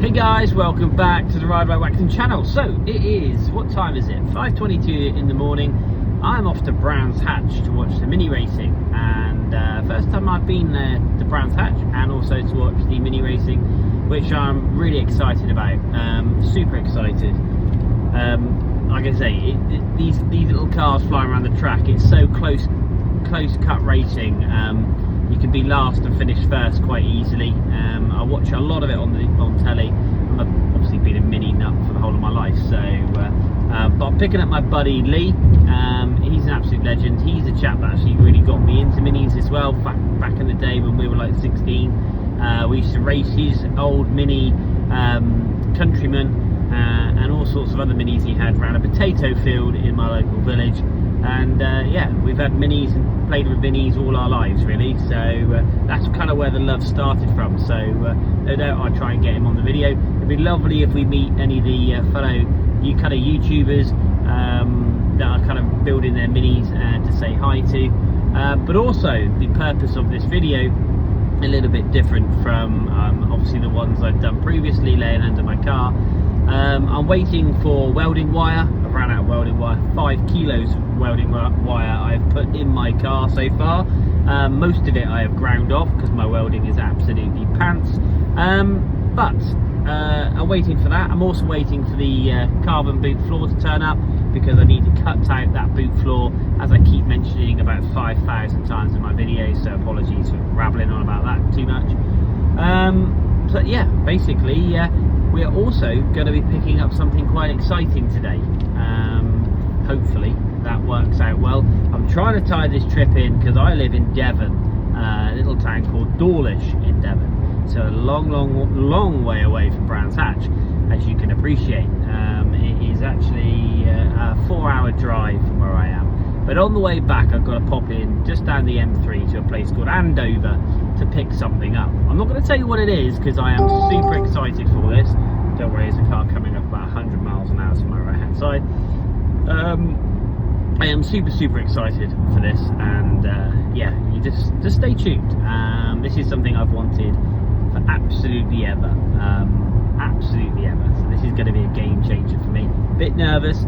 Hey guys, welcome back to the Ride by Waxing channel. So it is, what time is it? 5:22 in the morning. I'm off to Brands Hatch to watch the mini racing, and first time I've been there to Brands Hatch, and also to watch the mini racing, which I'm really excited about. Super excited. Like I say, these little cars flying around the track, it's so close cut racing. You can be last and finish first quite easily. I watch a lot of it on telly. I've obviously been a mini nut for the whole of my life, so but I'm picking up my buddy Lee. He's an absolute legend. He's a chap that actually really got me into minis as well, back in the day when we were like 16. We used to race his old mini Countryman and all sorts of other minis he had around a potato field in my local village. And yeah, we've had minis and played with minis all our lives really, so that's kind of where the love started from. So no doubt I'll try and get him on the video. It'd be lovely if we meet any of the fellow kind of YouTubers that are kind of building their minis to say hi to. But also the purpose of this video, a little bit different from obviously the ones I've done previously laying under my car. I'm waiting for welding wire. I've ran out of welding wire. 5 kilos of welding wire I've put in my car so far. Most of it I have ground off because my welding is absolutely pants. But I'm waiting for that. I'm also waiting for the carbon boot floor to turn up, because I need to cut out that boot floor, as I keep mentioning about 5,000 times in my videos, so apologies for rambling on about that too much. So yeah, basically we're also going to be picking up something quite exciting today. Hopefully that works out well. I'm trying to tie this trip in because I live in Devon, a little town called Dawlish in Devon, so a long way away from Brands Hatch, as you can appreciate. It is actually a 4-hour drive from where I am, but on the way back I've got to pop in just down the M3 to a place called Andover to pick something up. I'm not going to tell you what it is because I am super excited for this. Don't worry, there's a car coming up about 100 miles an hour to my right hand side. I am super excited for this, and yeah, you just stay tuned. This is something I've wanted for absolutely ever, so this is going to be a game changer for me. Bit nervous,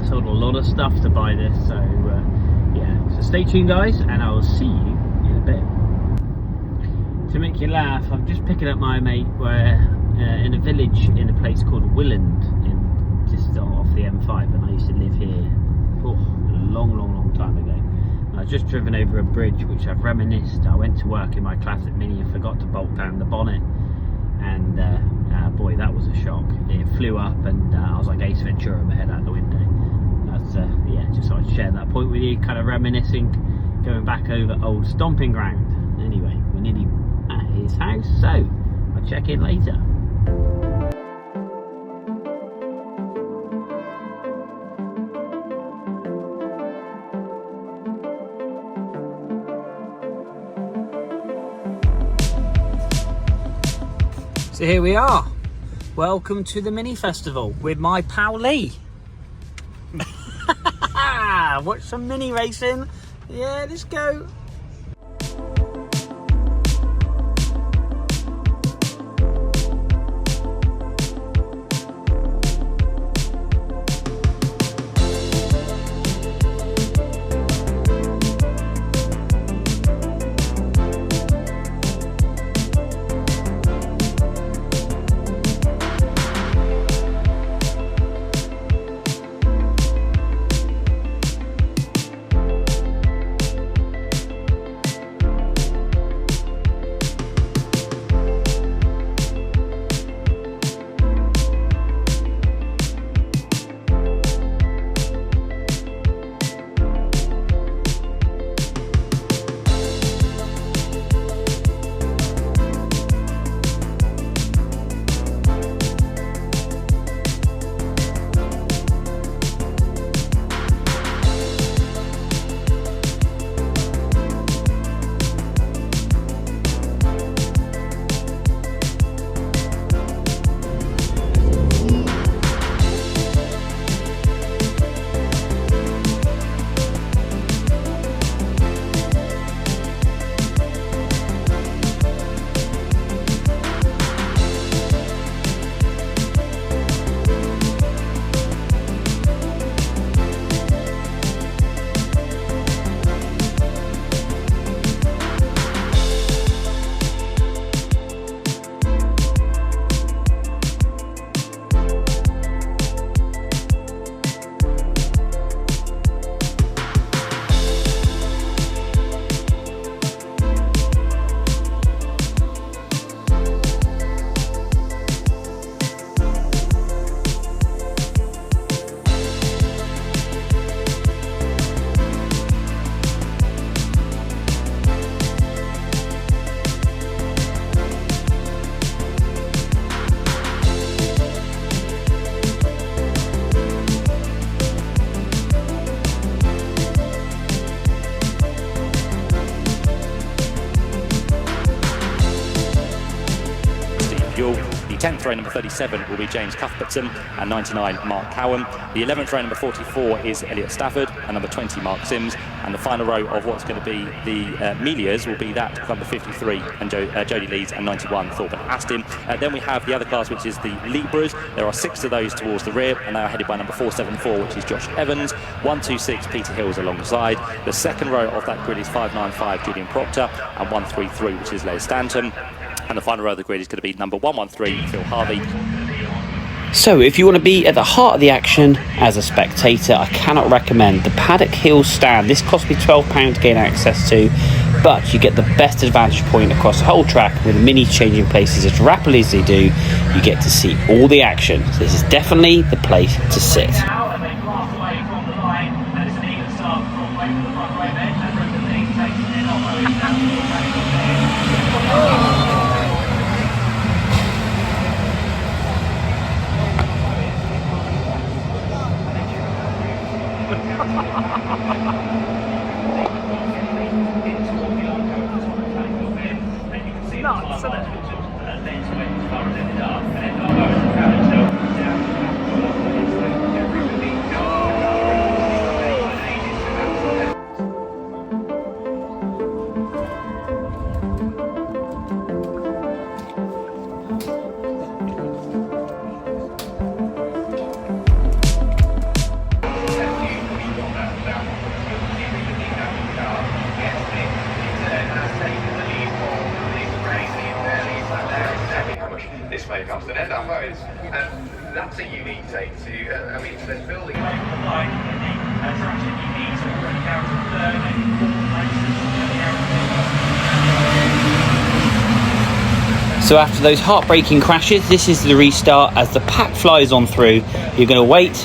sold a lot of stuff to buy this, so yeah, so stay tuned guys, and I will see you in a bit. To make you laugh, I'm just picking up my mate in a village in a place called Willand, just off the M5, and I used to live here a long time ago. I've just driven over a bridge which I've reminisced. I went to work in my classic mini and forgot to bolt down the bonnet, and boy, that was a shock. It flew up, and I was like Ace Ventura, my head out the window. That's yeah, just thought I'd share that point with you, kind of reminiscing, going back over old stomping ground. Anyway, we're nearly at his house, so I'll check in later. So here we are. Welcome to the mini festival with my pal Lee. Watch some mini racing. Yeah, let's go. duel. The 10th row, number 37, will be James Cuthbertson, and 99, Mark Cowan. The 11th row, number 44, is Elliot Stafford, and number 20, Mark Sims. And the final row of what's going to be the Melias will be that number 53, and Jodie Leeds, and 91, Thorben Astin. Then we have the other class, which is the Libras. There are 6 of those towards the rear, and they are headed by number 474, which is Josh Evans. 126, Peter Hills alongside. The second row of that grid is 595, Julian Proctor, and 133, which is Les Stanton. And the final row of the grid is going to be number 113, Phil Harvey. So if you want to be at the heart of the action as a spectator, I cannot recommend the Paddock Hill stand. This cost me £12 to gain access to, but you get the best advantage point across the whole track with the minis changing places as rapidly as they do. You get to see all the action. So this is definitely the place to sit. Nuts, isn't it? This way comes to end up, and that's a unique take to, I mean, to this building. So after those heartbreaking crashes, this is the restart as the pack flies on through. You're going to wait.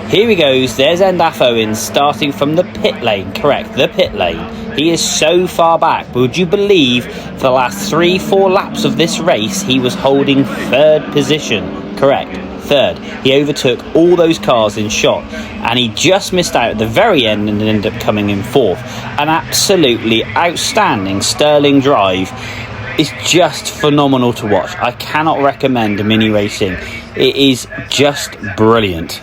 Here he goes. There's Endaf Owens starting from the pit lane. Correct, the pit lane. He is so far back. Would you believe for the last 3-4 laps of this race, he was holding 3rd position? Correct, 3rd. He overtook all those cars in shot, and he just missed out at the very end and ended up coming in 4th. An absolutely outstanding Sterling drive. It's just phenomenal to watch. I cannot recommend mini racing. It is just brilliant.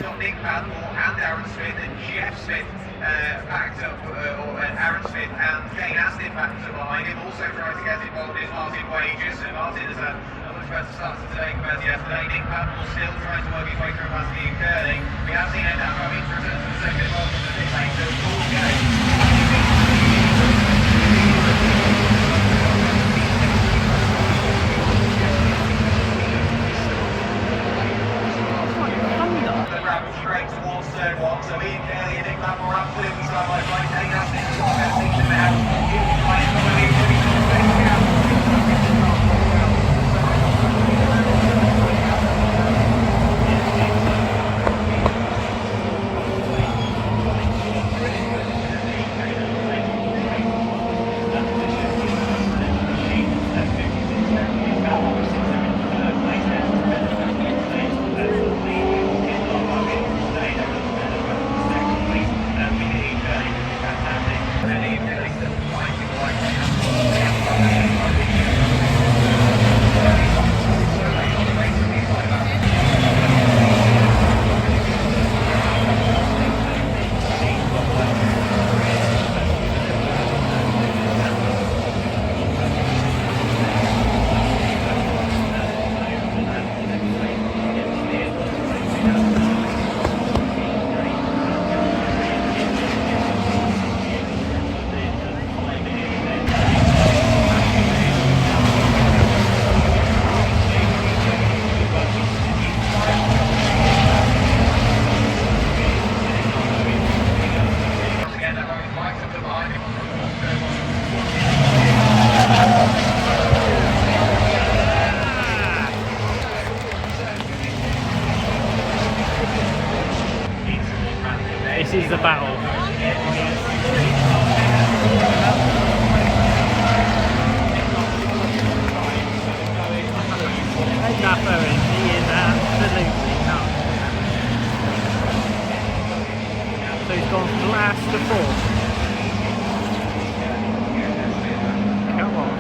This is the battle. Endaf Owens, he is absolutely nuts. So he's gone from last to 4th. Come on.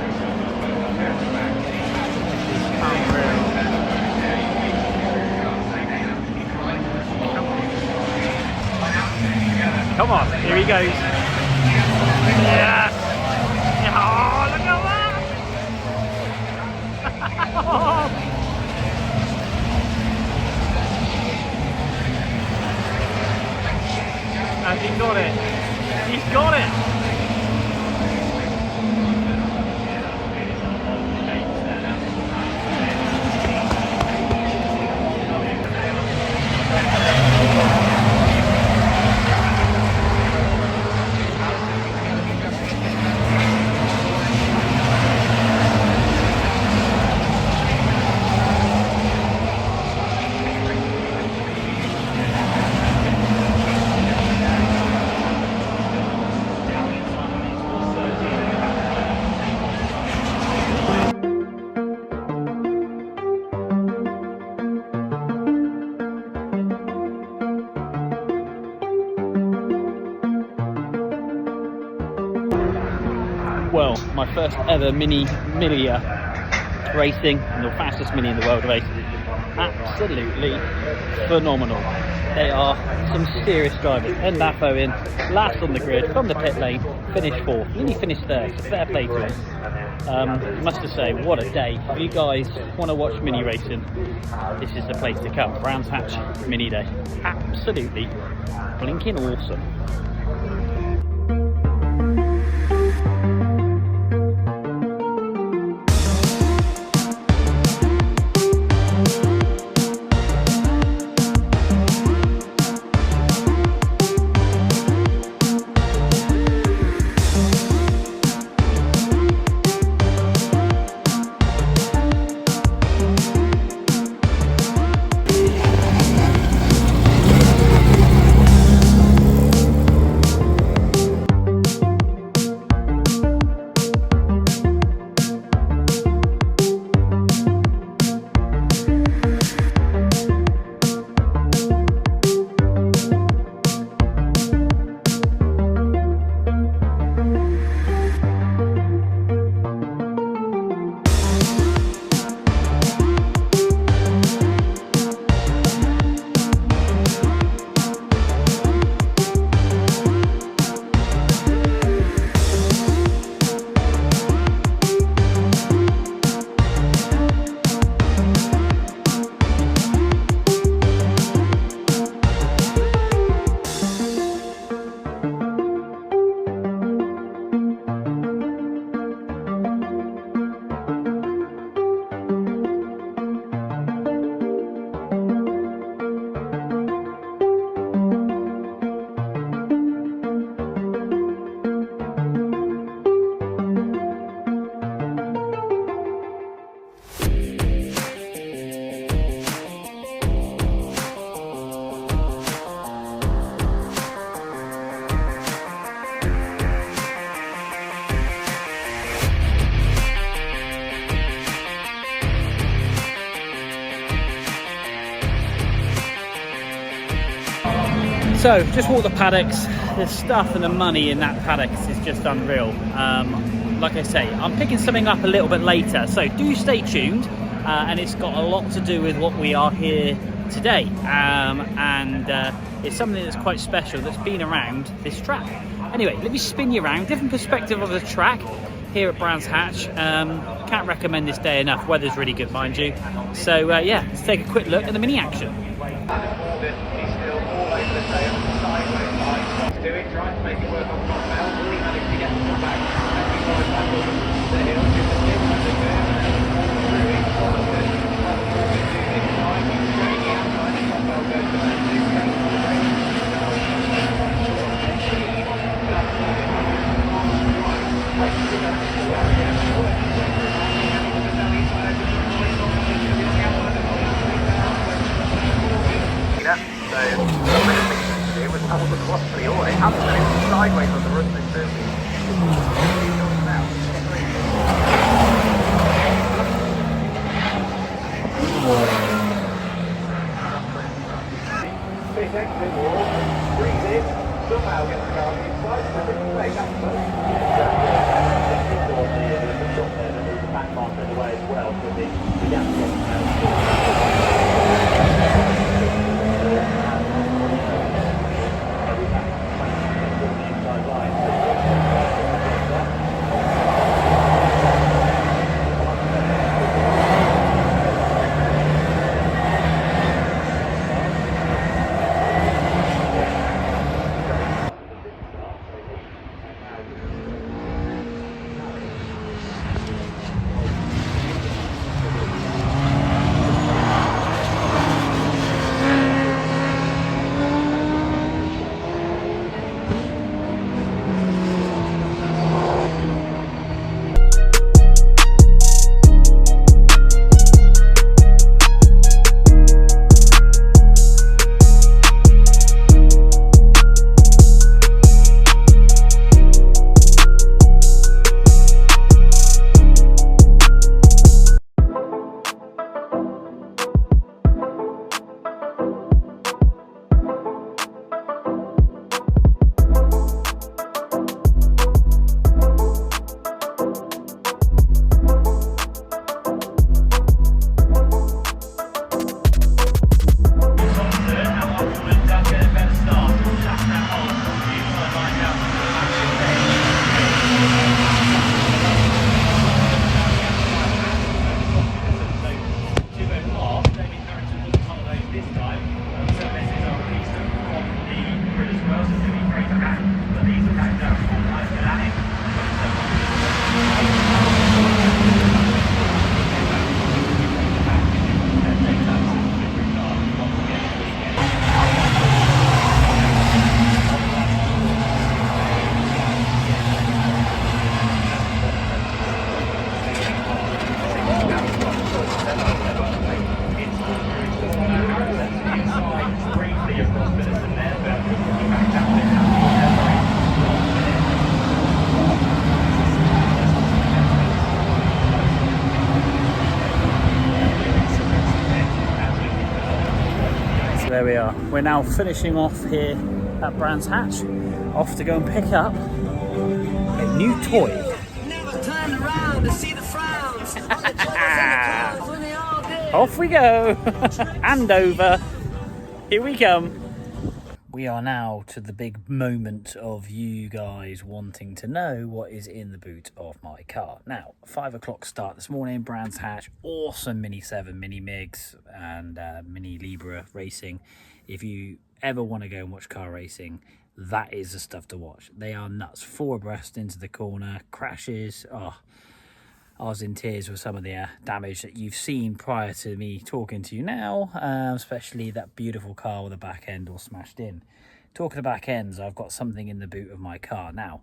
he goes. Yes! Oh, look at that! And he got it. He's got it. Well, my first ever mini racing, and the fastest mini in the world race. Absolutely phenomenal. They are some serious drivers. And Lafo in last on the grid from the pit lane, finished fourth. Mini finished third, so fair play to him. Must just say, what a day. If you guys want to watch mini racing, this is the place to come. Brands Hatch Mini Day. Absolutely blinking awesome. So, just walk the paddocks. The stuff and the money in that paddocks is just unreal. Like I say, I'm picking something up a little bit later, so do stay tuned. And it's got a lot to do with what we are here today. It's something that's quite special that's been around this track. Anyway, let me spin you around, different perspective of the track here at Brands Hatch. Can't recommend this day enough. Weather's really good, mind you. So yeah, let's take a quick look at the mini action. Trying to make it work on top now. Will he manage to get the ball back? And he drives back over the hill to the tip and the curve and then really positive. This time he's straight the outside and Rockwell goes to that 2 it was double the velocity, or it hasn't, and it's sideways on the run through circuit. Big exit wall, breathe in, somehow get the car inside, so it's make that fun. The shot there, and there's the back marker away as well, so the gap drops now. there we are. We're now finishing off here at Brands Hatch, off to go and pick up a new toy. Never turned around to see the frowns. Off we go. And over. Here we come. We are now to the big moment of you guys wanting to know what is in the boot of my car. Now, 5 o'clock start this morning, Brands Hatch, awesome Mini 7, Mini MiGs and Mini Libra racing. If you ever want to go and watch car racing, that is the stuff to watch. They are nuts. 4 abreast into the corner, crashes. Oh, I was in tears with some of the damage that you've seen prior to me talking to you now, especially that beautiful car with the back end all smashed in. Talking of back ends, I've got something in the boot of my car. Now,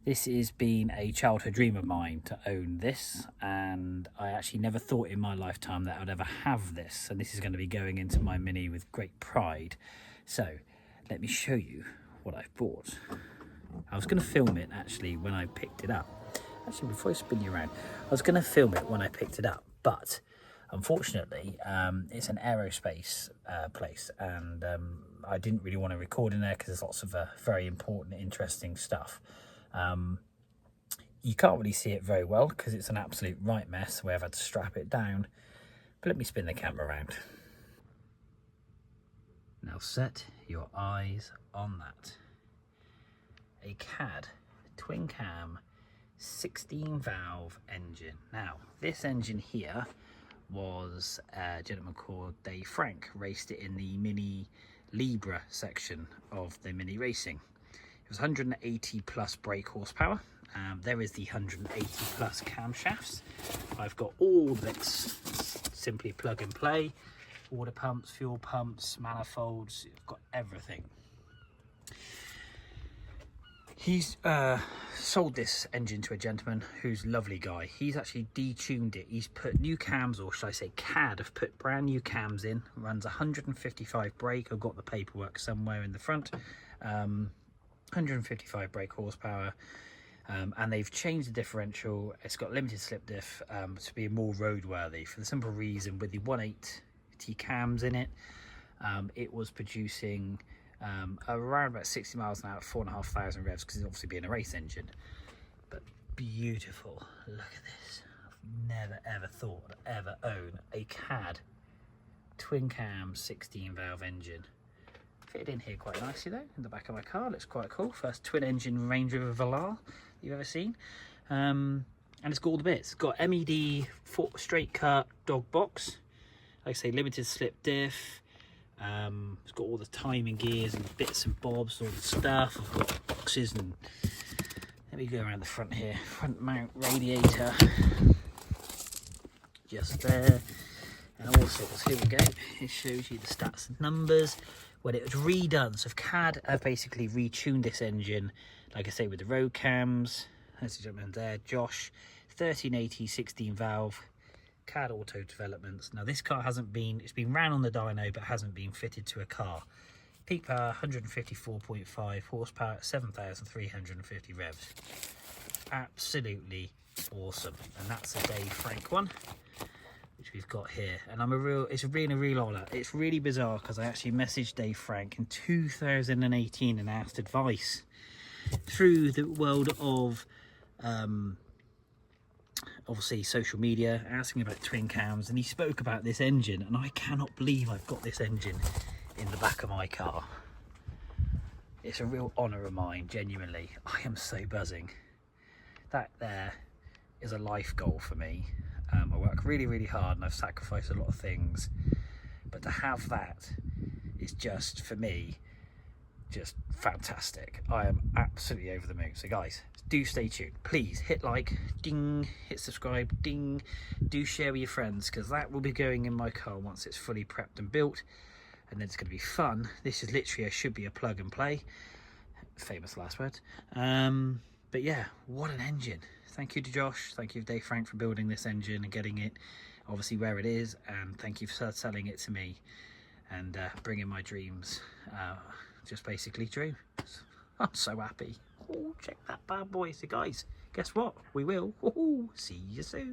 this has been a childhood dream of mine to own this, and I actually never thought in my lifetime that I'd ever have this, and this is going to be going into my Mini with great pride. So, let me show you what I've bought. I was going to film it actually when I picked it up. Actually, before I spin you around, I was going to film it when I picked it up, but unfortunately, it's an aerospace place, and I didn't really want to record in there because there's lots of very important, interesting stuff. You can't really see it very well because it's an absolute right mess where I've had to strap it down, but let me spin the camera around. Now set your eyes on that. A CAD twin cam 16 valve engine. Now this engine here was a gentleman called Dave Frank, raced it in the Mini Libra section of the Mini Racing. It was 180 plus brake horsepower. There is the 180 plus camshafts. I've got all the bits, simply plug and play, water pumps, fuel pumps, manifolds, I've got everything. He's sold this engine to a gentleman who's a lovely guy. He's actually detuned it. He's put new cams, or should I say CAD, have put brand new cams in. Runs 155 brake. I've got the paperwork somewhere in the front. 155 brake horsepower. And they've changed the differential. It's got limited slip diff to be more roadworthy, for the simple reason with the 180 cams in it, it was producing around about 60 miles an hour at 4,500 revs, because it's obviously being a race engine. But beautiful, look at this. I've never ever thought I'd ever own a CAD twin cam 16 valve engine. Fitted in here quite nicely though, in the back of my car. Looks quite cool. First twin engine Range Rover Velar you've ever seen. And it's got all the bits. It's got MED straight cut dog box, like I say, limited slip diff. It's got all the timing gears and bits and bobs, all the stuff. I've got boxes, and let me go around the front here. Front mount radiator, just there, and all sorts. Here we go. It shows you the stats and numbers when it was redone. So CAD have basically retuned this engine, like I say, with the road cams. There's the gentleman there, Josh, 1380 16 valve. CAD Auto Developments. Now this car hasn't been, it's been ran on the dyno but hasn't been fitted to a car. Peak power 154.5 horsepower, 7,350 revs. Absolutely awesome. And that's a Dave Frank one, which we've got here. And it's been a real honour. It's really bizarre because I actually messaged Dave Frank in 2018 and asked advice through the world of obviously social media, asking about twin cams, and he spoke about this engine, and I cannot believe I've got this engine in the back of my car. It's a real honour of mine, genuinely. I am so buzzing. That there is a life goal for me. I work really, really hard, and I've sacrificed a lot of things, but to have that is just, for me, just fantastic. I am absolutely over the moon. So guys, do stay tuned. Please hit like, ding, hit subscribe, ding. Do share with your friends, because that will be going in my car once it's fully prepped and built, and then it's going to be fun. This is literally, should be a plug and play. Famous last words. But yeah, what an engine. Thank you to Josh, thank you to Dave Frank for building this engine and getting it obviously where it is, and thank you for selling it to me and bringing my dreams just basically true. I'm so happy. Oh, check that bad boy. So guys, guess what? We will see you soon.